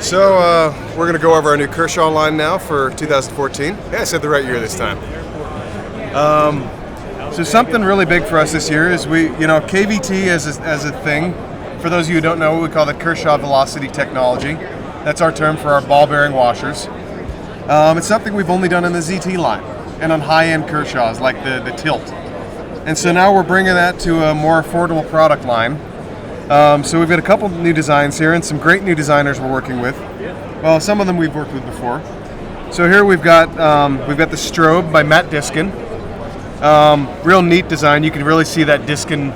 So we're going to go over our new Kershaw line now for 2014. Yeah, I said the right year this time. So something really big for us this year is KVT as a thing. For those of you who don't know, we call it Kershaw Velocity Technology. That's our term for our ball bearing washers. It's something we've only done in the ZT line and on high-end Kershaws like the Tilt. And so now we're bringing that to a more affordable product line. So we've got a couple new designs here and some great new designers we're working with. Well, some of them we've worked with before. So here we've got the Strobe by Diskin. Real neat design. You can really see that Diskin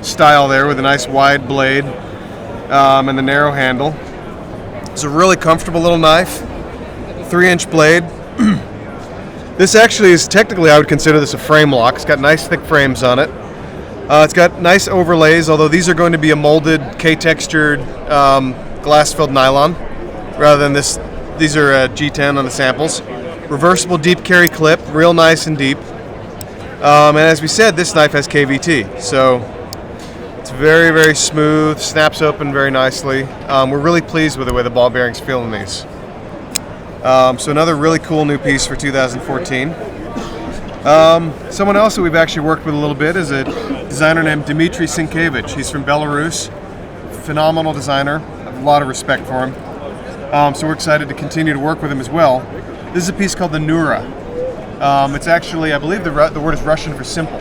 style there with a nice wide blade and the narrow handle. It's a really comfortable little knife, 3-inch blade. This actually is technically, I would consider this a frame lock. It's got nice thick frames on it. It's got nice overlays, although these are going to be a molded K-textured glass-filled nylon rather than this. These are G10 on the samples. Reversible deep carry clip, real nice and deep. And as we said, this knife has KVT, so it's very, very smooth, snaps open very nicely. We're really pleased with the way the ball bearings feel in these. So another really cool new piece for 2014. Someone else that we've actually worked with a little bit is a designer named Dmitri Syncovich. He's from Belarus, phenomenal designer. I have a lot of respect for him. So we're excited to continue to work with him as well. This is a piece called the Nura. It's actually, I believe the word is Russian for simple.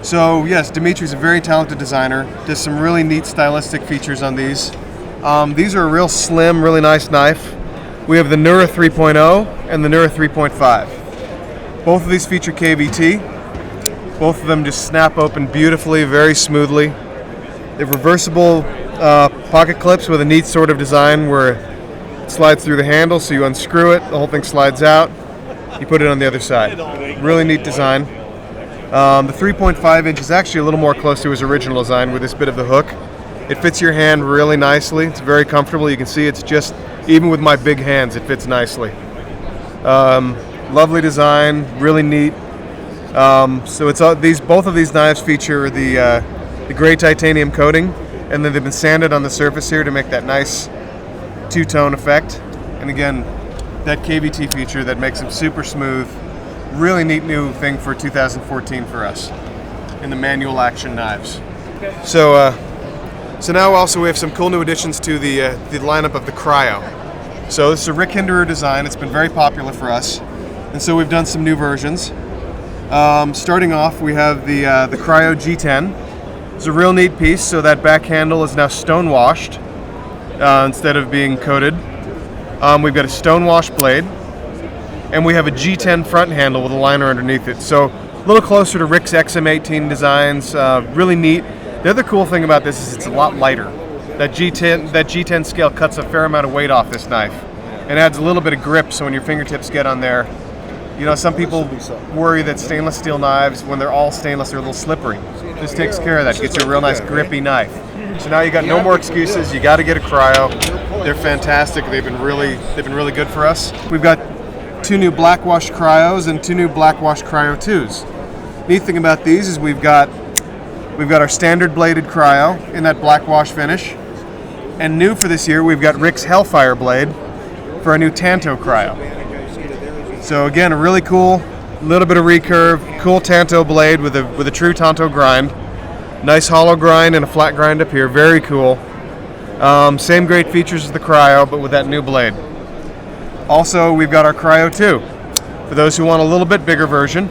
So yes, Dmitri's a very talented designer. Does some really neat stylistic features on these. These are a real slim, really nice knife. We have the Nura 3.0 and the Nura 3.5. Both of these feature KVT. Both of them just snap open beautifully, very smoothly. They have reversible pocket clips with a neat sort of design where it slides through the handle, so you unscrew it, the whole thing slides out. You put it on the other side. Really neat design. The 3.5 inch is actually a little more close to his original design with this bit of the hook. It fits your hand really nicely. It's very comfortable. You can see it's just, even with my big hands, it fits nicely. Lovely design, really neat. So it's both of these knives feature the gray titanium coating, and then they've been sanded on the surface here to make that nice two-tone effect. And again, that KVT feature that makes them super smooth. Really neat new thing for 2014 for us in the manual action knives. So now also we have some cool new additions to the lineup of the Cryo. So this is a Rick Hinderer design. It's been very popular for us, and so we've done some new versions. Starting off, we have the Cryo G10. It's a real neat piece. So that back handle is now stone washed instead of being coated. We've got a stone wash blade, and we have a G10 front handle with a liner underneath it. So a little closer to Rick's XM18 designs. Really neat. The other cool thing about this is it's a lot lighter. That G10 scale cuts a fair amount of weight off this knife and adds a little bit of grip, so when your fingertips get on there, some people worry that stainless steel knives, when they're all stainless, are a little slippery. This takes care of that. Gets you a real nice grippy knife. So now you got no more excuses. You got to get a Cryo. They're fantastic. They've been really good for us. We've got 2 new black wash Cryos and 2 new black wash Cryo 2s. Neat thing about these is we've got our standard bladed Cryo in that black wash finish, and new for this year we've got Rick's Hellfire blade for a new Tanto Cryo. So again, a really cool, little bit of recurve, cool Tanto blade with a true Tanto grind. Nice hollow grind and a flat grind up here, very cool. Same great features as the Cryo, but with that new blade. Also, we've got our Cryo 2. For those who want a little bit bigger version,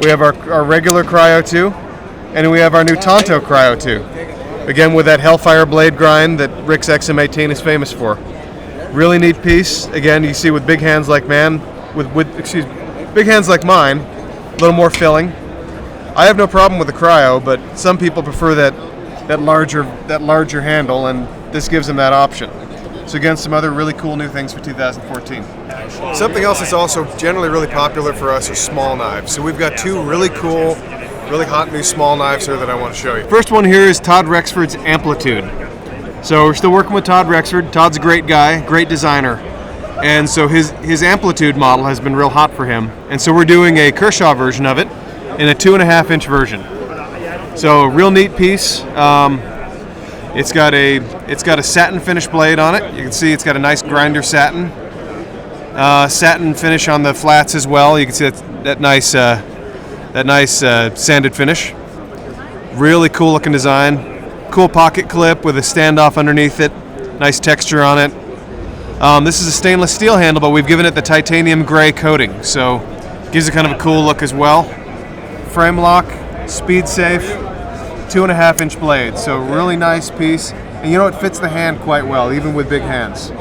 we have our regular Cryo 2, and we have our new Tanto Cryo 2. Again, with that Hellfire blade grind that Rick's XM18 is famous for. Really neat piece. Again, you see with big hands like big hands like mine, a little more filling. I have no problem with the Cryo, but some people prefer that larger handle, and this gives them that option. So again, some other really cool new things for 2014. Something else that's also generally really popular for us are small knives. So we've got 2 really cool, really hot new small knives here that I want to show you. First one here is Todd Rexford's Amplitude. So we're still working with Todd Rexford. Todd's a great guy, great designer. And so his Amplitude model has been real hot for him. And so we're doing a Kershaw version of it in a 2.5-inch version. So real neat piece. It's got a satin finish blade on it. You can see it's got a nice grinder satin finish on the flats as well. You can see that nice sanded finish. Really cool looking design. Cool pocket clip with a standoff underneath it. Nice texture on it. This is a stainless steel handle, but we've given it the titanium gray coating, so gives it kind of a cool look as well. Frame lock, speed safe, 2.5 inch blade, so really nice piece. And you know, it fits the hand quite well, even with big hands.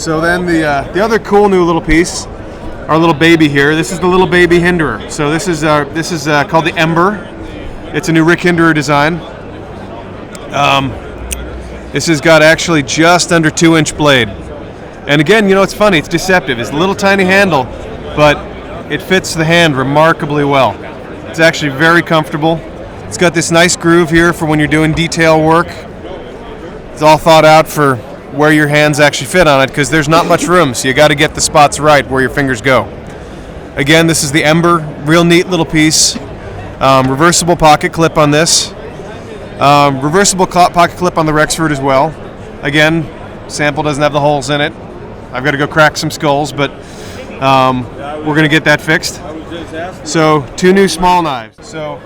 So then the other cool new little piece, our little baby here. This is the little baby hinderer. So this is called the Ember. It's a new Rick Hinderer design. This has got actually just under 2 inch blade. And again, you know, it's funny, it's deceptive. It's a little tiny handle, but it fits the hand remarkably well. It's actually very comfortable. It's got this nice groove here for when you're doing detail work. It's all thought out for where your hands actually fit on it, because there's not much room, so you got to get the spots right where your fingers go. Again, this is the Ember, real neat little piece. Reversible pocket clip on this. Reversible pocket clip on the Rexford as well. Again, sample doesn't have the holes in it. I've got to go crack some skulls, but we're going to get that fixed. So 2 new small knives. So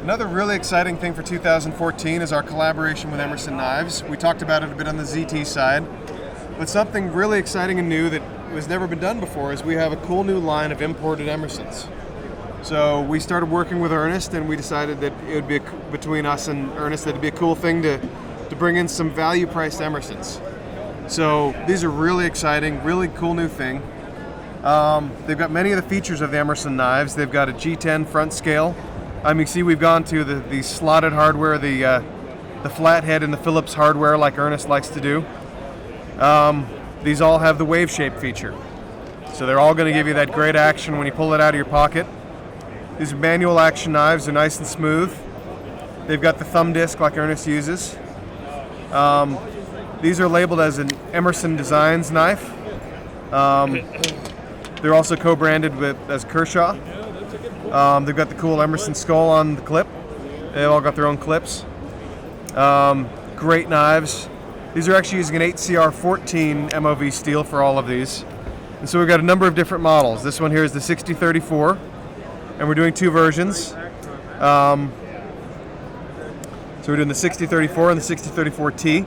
another really exciting thing for 2014 is our collaboration with Emerson Knives. We talked about it a bit on the ZT side, but something really exciting and new that has never been done before is we have a cool new line of imported Emersons. So we started working with Ernest, and we decided that it would be between us and Ernest that it'd be a cool thing to bring in some value-priced Emersons. So these are really exciting, really cool new thing. They've got many of the features of the Emerson Knives. They've got a G10 front scale. You can see we've gone to the slotted hardware, the flathead and the Phillips hardware like Ernest likes to do. These all have the wave shape feature. So they're all going to give you that great action when you pull it out of your pocket. These are manual action knives. They're nice and smooth. They've got the thumb disc like Ernest uses. These are labeled as an Emerson Designs knife. They're also co-branded as Kershaw. They've got the cool Emerson skull on the clip. They've all got their own clips. Great knives. These are actually using an 8CR14 MOV steel for all of these. And so we've got a number of different models. This one here is the 6034. And we're doing 2 versions. So we're doing the 6034 and the 6034T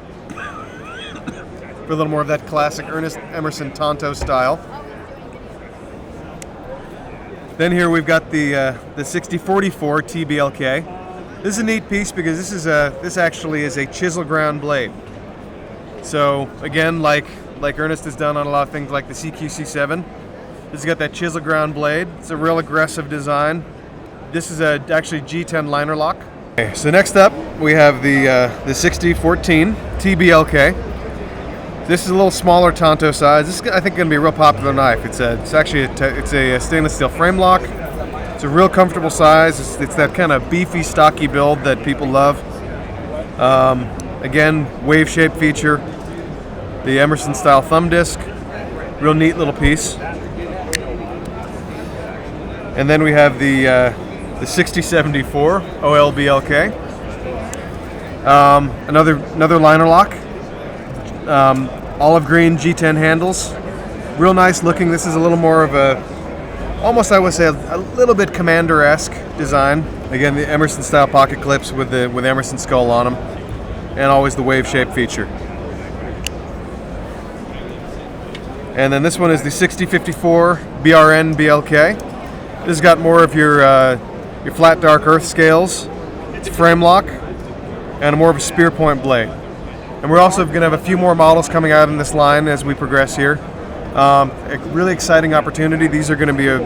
for a little more of that classic Ernest Emerson Tonto style. Then here we've got the 6044 T Blk. This is a neat piece because this actually is a chisel ground blade. So again, like Ernest has done on a lot of things like the CQC7. This has got that chisel ground blade. It's a real aggressive design. This is actually G10 liner lock. Okay, so next up we have the 6014 T Blk. This is a little smaller Tonto size. This is, I think, going to be a real popular knife. It's actually a stainless steel frame lock. It's a real comfortable size. It's that kind of beefy, stocky build that people love. Again, wave shape feature. The Emerson style thumb disc. Real neat little piece. And then we have the 6074 OLBLK. Another liner lock. Olive green G10 handles. Real nice looking. This is a little more of almost I would say a little bit Commander-esque design. Again, the Emerson style pocket clips with Emerson skull on them. And always the wave shape feature. And then this one is the 6054 Brn Blk. This has got more of your flat dark earth scales. It's a frame lock and more of a spear point blade. And we're also going to have a few more models coming out in this line as we progress here. A really exciting opportunity. These are going to be a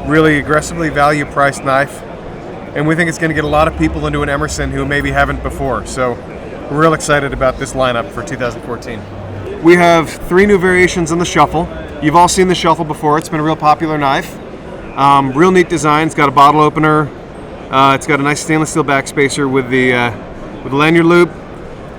really aggressively value-priced knife, and we think it's going to get a lot of people into an Emerson who maybe haven't before. So we're real excited about this lineup for 2014. We have 3 new variations on the Shuffle. You've all seen the Shuffle before. It's been a real popular knife. Real neat design. It's got a bottle opener. It's got a nice stainless steel backspacer with the lanyard loop.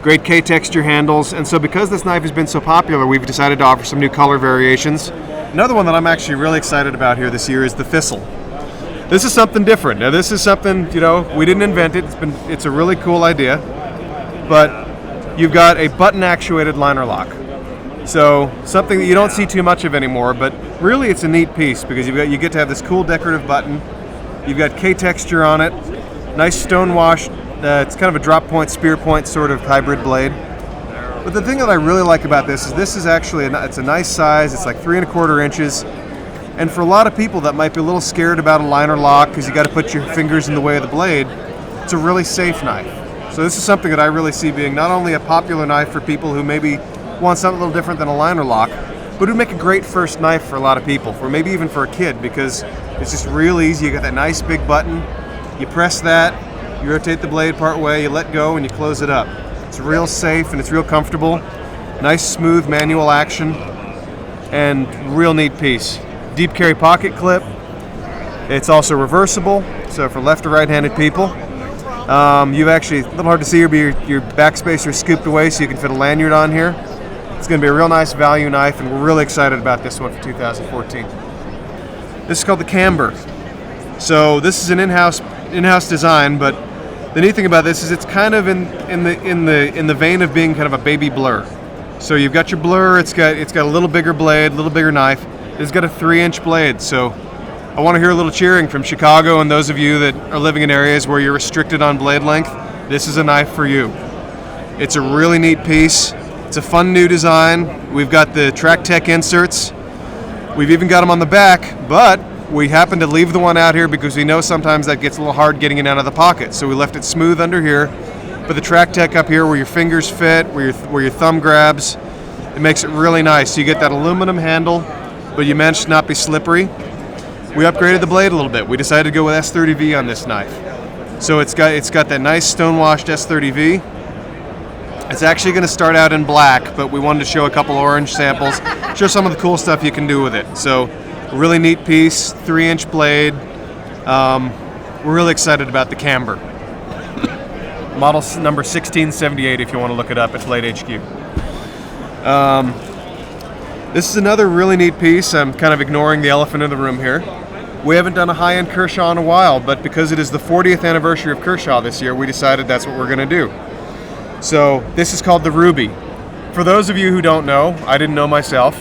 Great K-texture handles. And so because this knife has been so popular, we've decided to offer some new color variations. Another one that I'm actually really excited about here this year is the Thistle. This is something different. Now this is something, we didn't invent it. It's a really cool idea. but you've got a button actuated liner lock. So something that you don't see too much of anymore, but really it's a neat piece because you get to have this cool decorative button. You've got K texture on it, nice stone wash. It's kind of a drop point, spear point sort of hybrid blade. But the thing that I really like about this is actually it's a nice size. It's like 3 1/4 inches. And for a lot of people that might be a little scared about a liner lock because you got to put your fingers in the way of the blade, it's a really safe knife. So this is something that I really see being not only a popular knife for people who maybe want something a little different than a liner lock, but it would make a great first knife for a lot of people, for maybe even for a kid, because it's just real easy. You got that nice big button, you press that, you rotate the blade part way, you let go, and you close it up. It's real safe and it's real comfortable. Nice smooth manual action, and real neat piece. Deep carry pocket clip. It's also reversible, so for left or right-handed people. You've actually, a little hard to see here, but your backspacer is scooped away so you can fit a lanyard on here. It's going to be a real nice value knife, and we're really excited about this one for 2014. This is called the Camber. So this is an in-house design, but the neat thing about this is it's kind of in the vein of being kind of a baby blur. So you've got your blur. It's got a little bigger blade, a little bigger knife. It's got a 3-inch blade. So I want to hear a little cheering from Chicago and those of you that are living in areas where you're restricted on blade length. This is a knife for you. It's a really neat piece. It's a fun new design. We've got the Track Tech inserts. We've even got them on the back, but we happen to leave the one out here because we know sometimes that gets a little hard getting it out of the pocket. So we left it smooth under here. But the Track Tech up here where your fingers fit, where your thumb grabs, it makes it really nice. So you get that aluminum handle, but you manage to not be slippery. We upgraded the blade a little bit. We decided to go with S30V on this knife. So it's got that nice stone-washed S30V. It's actually going to start out in black, but we wanted to show a couple orange samples, show some of the cool stuff you can do with it. So, a really neat piece, 3-inch blade. We're really excited about the Camber. Model number 1678 if you want to look it up at Blade HQ. This is another really neat piece. I'm kind of ignoring the elephant in the room here. We haven't done a high-end Kershaw in a while, but because it is the 40th anniversary of Kershaw this year, we decided that's what we're going to do. So this is called the Ruby. For those of you who don't know, I didn't know myself,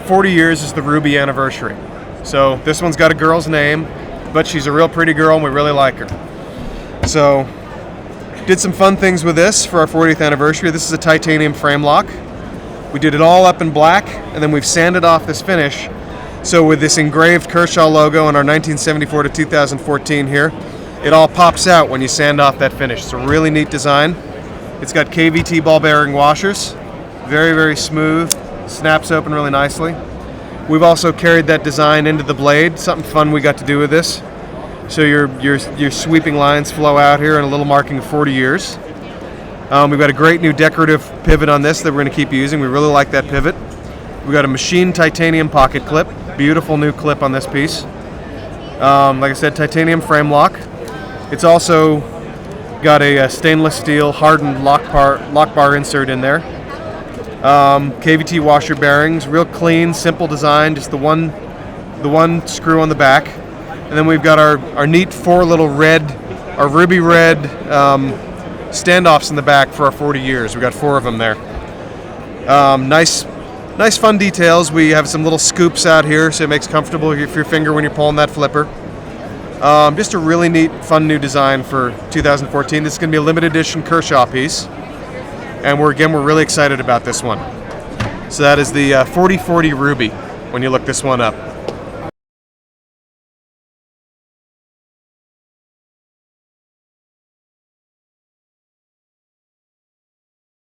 40 years is the Ruby anniversary. So this one's got a girl's name, but she's a real pretty girl and we really like her. So did some fun things with this for our 40th anniversary. This is a titanium frame lock. We did it all up in black, and then we've sanded off this finish. So with this engraved Kershaw logo on our 1974 to 2014 here, it all pops out when you sand off that finish. It's a really neat design. It's got KVT ball bearing washers, very, very smooth, snaps open really nicely. We've also carried that design into the blade, something fun we got to do with this. So your sweeping lines flow out here and a little marking of 40 years. We've got a great new decorative pivot on this that we're going to keep using. We really like that pivot. We've got a machined titanium pocket clip, beautiful new clip on this piece. Like I said, titanium frame lock. It's also got a stainless steel hardened lock bar insert in there. KVT washer bearings, real clean, simple design, just the one screw on the back. And then we've got our neat four little ruby red standoffs in the back for our 40 years. We've got 4 of them there. Nice fun details. We have some little scoops out here so it makes comfortable for your finger when you're pulling that flipper. Just a really neat, fun new design for 2014. This is going to be a limited edition Kershaw piece. And we're really excited about this one. So that is the 4040 Ruby when you look this one up.